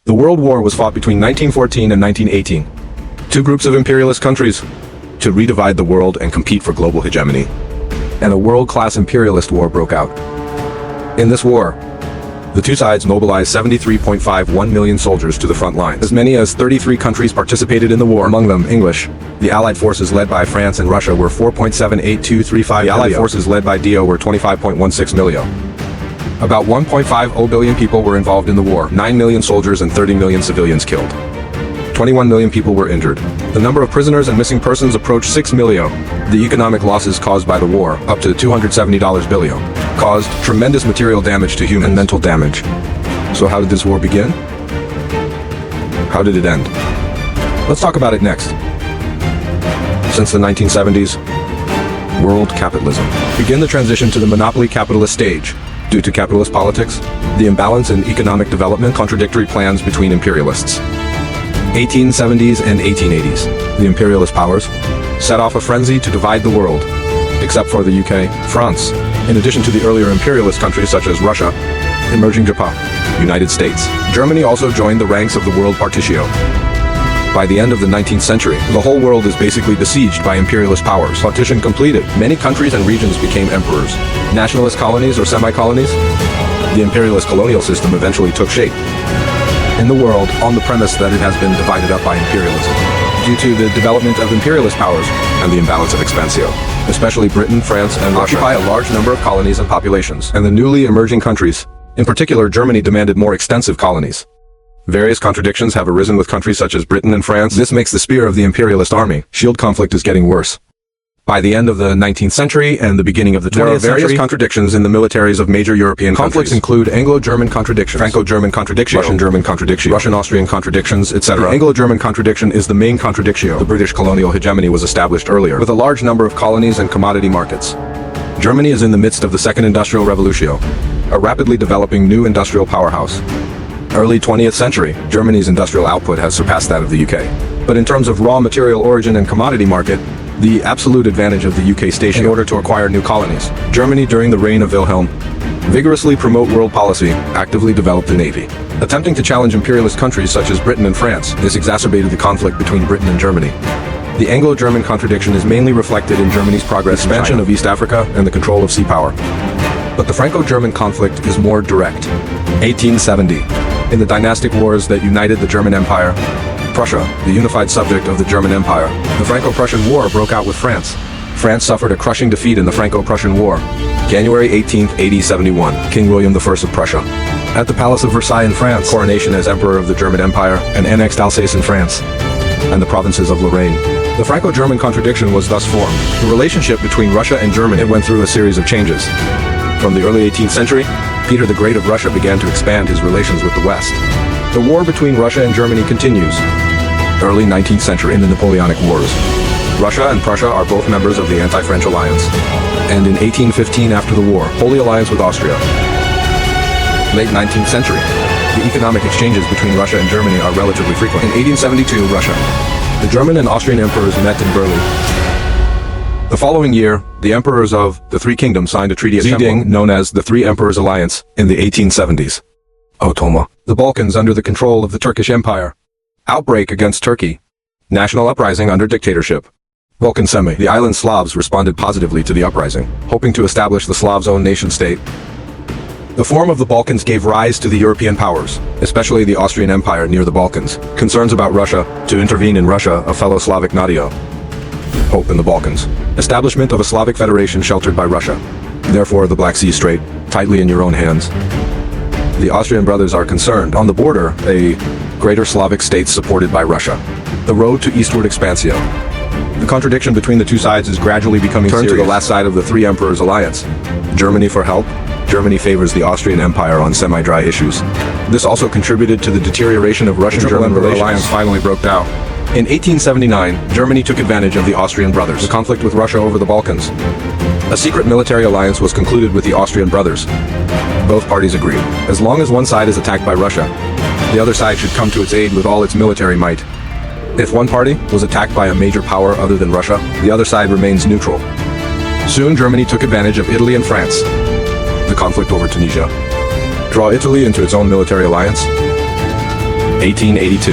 The World War was fought between 1914 and 1918. Two groups of imperialist countries to redivide the world and compete for global hegemony. And a world-class imperialist war broke out. In this war, the two sides mobilized 73.51 million soldiers to the front lines. As many as 33 countries participated in the war, among them English. The Allied forces led by France and Russia were 4.78235. The Allied forces led by DO were 25.16 million. About 1.50 billion people were involved in the war, 9 million soldiers and 30 million civilians killed. 21 million people were injured. The number of prisoners and missing persons approached 6 million. The economic losses caused by the war, up to $270 billion, caused tremendous material damage to human and mental damage. So how did this war begin? How did it end? Let's talk about it next. Since the 1970s, world capitalism began the transition to the monopoly capitalist stage. Due to capitalist politics, the imbalance in economic development, contradictory plans between imperialists. 1870s and 1880s, the imperialist powers set off a frenzy to divide the world, except for the UK, France, in addition to the earlier imperialist countries such as Russia, emerging Japan, United States. Germany also joined the ranks of the world partitio. By the end of the 19th century, the whole world is basically besieged by imperialist powers. Partition completed. Many countries and regions became emperors. Nationalist colonies or semi-colonies? The imperialist colonial system eventually took shape in the world on the premise that it has been divided up by imperialism. Due to the development of imperialist powers and the imbalance of expansio, especially Britain, France, and Russia occupy a large number of colonies and populations, and the newly emerging countries, in particular Germany, demanded more extensive colonies. Various contradictions have arisen with countries such as Britain and France. This makes the spear of the imperialist army. Shield conflict is getting worse. By the end of the 19th century and the beginning of the 20th century, there are various contradictions in the militaries of major European conflicts include Anglo-German contradictions, Franco-German contradiction, Russian-German contradiction, Russian-Austrian contradictions, etc. The Anglo-German contradiction is the main contradictio. The British colonial hegemony was established earlier, with a large number of colonies and commodity markets. Germany is in the midst of the Second Industrial Revolution, a rapidly developing new industrial powerhouse. Early 20th century, Germany's industrial output has surpassed that of the UK. But in terms of raw material origin and commodity market, the absolute advantage of the UK station in order to acquire new colonies. Germany, during the reign of Wilhelm, vigorously promote world policy, actively developed the navy. Attempting to challenge imperialist countries such as Britain and France, this exacerbated the conflict between Britain and Germany. The Anglo-German contradiction is mainly reflected in Germany's progress, expansion of East Africa, and the control of sea power. But the Franco-German conflict is more direct. 1870. In the dynastic wars that united the German Empire, Prussia, the unified subject of the German Empire, the Franco-Prussian War broke out with France. France suffered a crushing defeat in the Franco-Prussian War. January 18, 1871, King William I of Prussia. At the Palace of Versailles in France, coronation as Emperor of the German Empire, and annexed Alsace in France, and the provinces of Lorraine. The Franco-German contradiction was thus formed. The relationship between Russia and Germany went through a series of changes. From the early 18th century, Peter the Great of Russia began to expand his relations with the West. The war between Russia and Germany continues. Early 19th century in the Napoleonic Wars. Russia and Prussia are both members of the anti-French alliance. And in 1815, after the war, Holy Alliance with Austria. Late 19th century. The economic exchanges between Russia and Germany are relatively frequent. In 1872, Russia. The German and Austrian emperors met in Berlin. The following year, the emperors of the Three Kingdoms signed a treaty at Zeding, known as the Three Emperors Alliance, in the 1870s. Ottoman. The Balkans under the control of the Turkish Empire. Outbreak against Turkey. National uprising under dictatorship. Balkan Semi. The island Slavs responded positively to the uprising, hoping to establish the Slavs' own nation-state. The form of the Balkans gave rise to the European powers, especially the Austrian Empire near the Balkans. Concerns about Russia, to intervene in Russia, a fellow Slavic Nadio. Hope in the Balkans. Establishment of a Slavic federation sheltered by Russia. Therefore, the Black Sea Strait, tightly in your own hands. The Austrian brothers are concerned. On the border, a greater Slavic state supported by Russia. The road to eastward expansio. The contradiction between the two sides is gradually becoming serious. Turn to the last side of the Three Emperors Alliance. Germany for help. Germany favors the Austrian Empire on semi-dry issues. This also contributed to the deterioration of Russian-German relations. The alliance finally broke down. In 1879, Germany took advantage of the Austrian brothers. The conflict with Russia over the Balkans. A secret military alliance was concluded with the Austrian brothers. Both parties agreed. As long as one side is attacked by Russia, the other side should come to its aid with all its military might. If one party was attacked by a major power other than Russia, the other side remains neutral. Soon Germany took advantage of Italy and France. The conflict over Tunisia. Draw Italy into its own military alliance. 1882.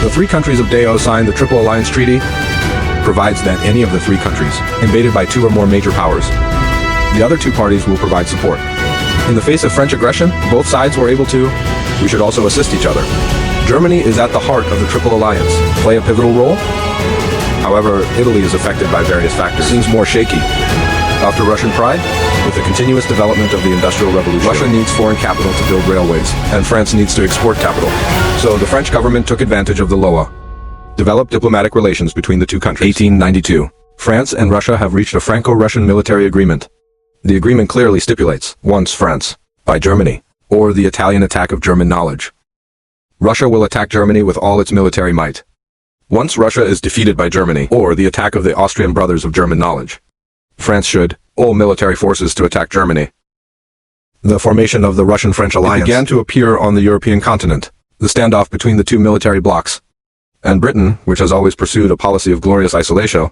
The three countries of Deo signed the Triple Alliance Treaty, provides that any of the three countries invaded by two or more major powers, the other two parties will provide support. In the face of French aggression, both sides were able to, we should also assist each other. Germany is at the heart of the Triple Alliance, play a pivotal role. However, Italy is affected by various factors, seems more shaky. After Russian pride, with the continuous development of the Industrial Revolution, Russia needs foreign capital to build railways, and France needs to export capital. So the French government took advantage of the LOA, developed diplomatic relations between the two countries. 1892. France and Russia have reached a Franco-Russian military agreement. The agreement clearly stipulates, once France, by Germany, or the Italian attack of German knowledge, Russia will attack Germany with all its military might. Once Russia is defeated by Germany, or the attack of the Austrian brothers of German knowledge, France should, all military forces to attack Germany. The formation of the Russian-French alliance began to appear on the European continent, the standoff between the two military blocs, and Britain, which has always pursued a policy of glorious isolation,